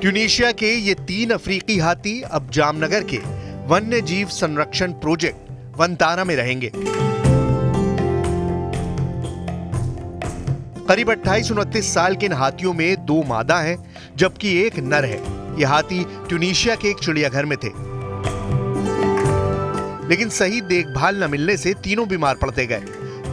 Tunisia के ये 3 अफ्रीकी हाथी अब जामनगर के वन्य जीव संरक्षण प्रोजेक्ट वनतारा में रहेंगे। करीब 28-29 साल के इन हाथियों में 2 मादा हैं, जबकि 1 नर है। ये हाथी ट्यूनीशिया के एक चिड़ियाघर में थे, लेकिन सही देखभाल न मिलने से तीनों बीमार पड़ते गए।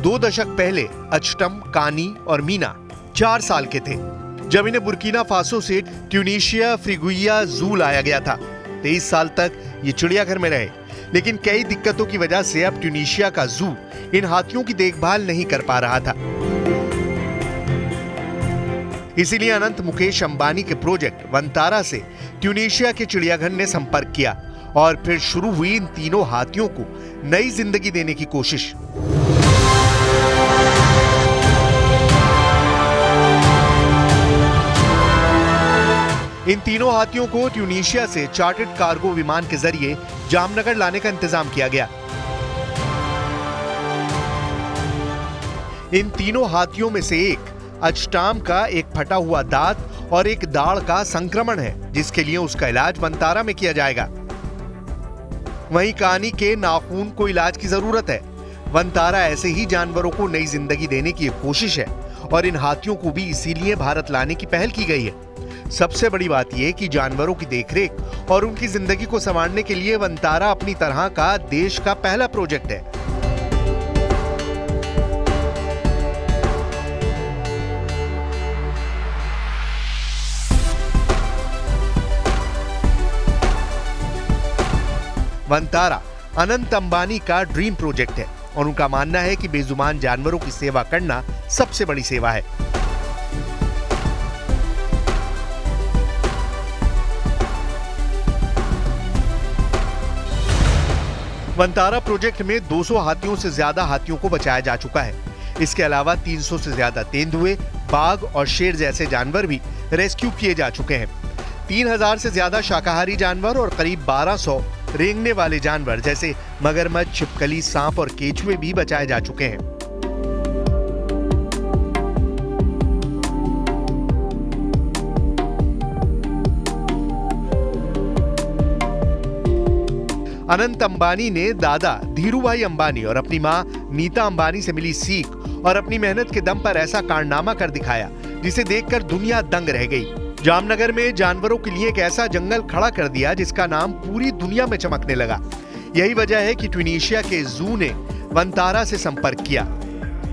2 दशक पहले अचटम, कानी और मीना 4 साल के थे जब इन्हें बुर्किना फासो से ट्यूनीशिया फ्रिगुइया जू लाया गया था। 23 साल तक ये चिड़ियाघर में रहे, लेकिन कई दिक्कतों की वजह से अब ट्यूनीशिया का जू इन हाथियों की देखभाल नहीं कर पा रहा था। इसीलिए अनंत मुकेश अंबानी के प्रोजेक्ट वनतारा से ट्यूनीशिया के चिड़ियाघर ने संपर्क किया और फिर शुरू हुई इन तीनों हाथियों को नई जिंदगी देने की कोशिश। इन तीनों हाथियों को ट्यूनीशिया से चार्टर्ड कार्गो विमान के जरिए जामनगर लाने का इंतजाम किया गया। इन तीनों हाथियों में से एक अचटाम का एक फटा हुआ दांत और एक दाढ़ का संक्रमण है, जिसके लिए उसका इलाज वनतारा में किया जाएगा। वहीं कानी के नाखून को इलाज की जरूरत है। वनतारा ऐसे ही जानवरों को नई जिंदगी देने की एक कोशिश है और इन हाथियों को भी इसीलिए भारत लाने की पहल की गई है। सबसे बड़ी बात यह कि जानवरों की देखरेख और उनकी जिंदगी को संवारने के लिए वनतारा अपनी तरह का देश का पहला प्रोजेक्ट है। वनतारा अनंत अंबानी का ड्रीम प्रोजेक्ट है और उनका मानना है कि बेजुबान जानवरों की सेवा करना सबसे बड़ी सेवा है। वनतारा प्रोजेक्ट में 200 हाथियों से ज्यादा हाथियों को बचाया जा चुका है। इसके अलावा 300 से ज्यादा तेंदुए, बाघ और शेर जैसे जानवर भी रेस्क्यू किए जा चुके हैं। 3000 से ज्यादा शाकाहारी जानवर और करीब 1200 रेंगने वाले जानवर जैसे मगरमच्छ, छिपकली, सांप और केचुए भी बचाए जा चुके हैं। अनंत अंबानी ने दादा धीरूभाई अंबानी और अपनी मां नीता अंबानी से मिली सीख और अपनी मेहनत के दम पर ऐसा कारनामा कर दिखाया जिसे देखकर दुनिया दंग रह गई। जामनगर में जानवरों के लिए एक ऐसा जंगल खड़ा कर दिया जिसका नाम पूरी दुनिया में चमकने लगा। यही वजह है कि ट्यूनीशिया के जू ने वनतारा से संपर्क किया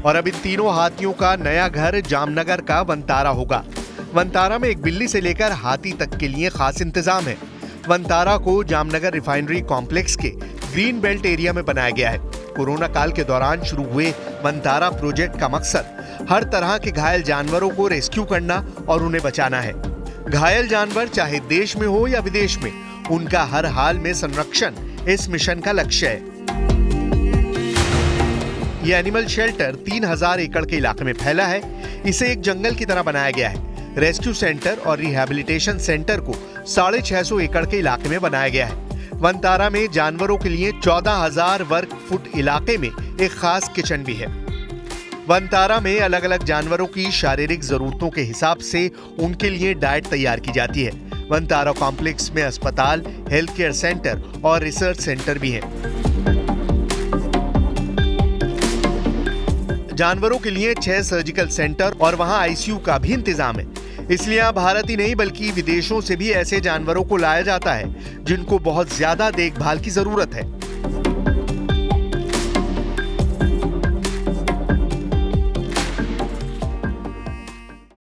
और अब इन तीनों हाथियों का नया घर जामनगर का वनतारा होगा। वनतारा में एक बिल्ली से लेकर हाथी तक के लिए खास इंतजाम है। वनतारा को जामनगर रिफाइनरी कॉम्प्लेक्स के ग्रीन बेल्ट एरिया में बनाया गया है। कोरोना काल के दौरान शुरू हुए वनतारा प्रोजेक्ट का मकसद हर तरह के घायल जानवरों को रेस्क्यू करना और उन्हें बचाना है। घायल जानवर चाहे देश में हो या विदेश में, उनका हर हाल में संरक्षण इस मिशन का लक्ष्य है। यह एनिमल शेल्टर 3000 एकड़ के इलाके में फैला है। इसे एक जंगल की तरह बनाया गया है। रेस्क्यू सेंटर और रिहैबिलिटेशन सेंटर को 650 एकड़ के इलाके में बनाया गया है। वनतारा में जानवरों के लिए 14,000 वर्ग फुट इलाके में एक खास किचन भी है। वनतारा में अलग अलग जानवरों की शारीरिक जरूरतों के हिसाब से उनके लिए डाइट तैयार की जाती है। वनतारा कॉम्प्लेक्स में अस्पताल, हेल्थ केयर सेंटर और रिसर्च सेंटर भी हैं। जानवरों के लिए 6 सर्जिकल सेंटर और वहां आईसीयू का भी इंतजाम है। इसलिए अब भारत ही नहीं बल्कि विदेशों से भी ऐसे जानवरों को लाया जाता है जिनको बहुत ज्यादा देखभाल की जरूरत है।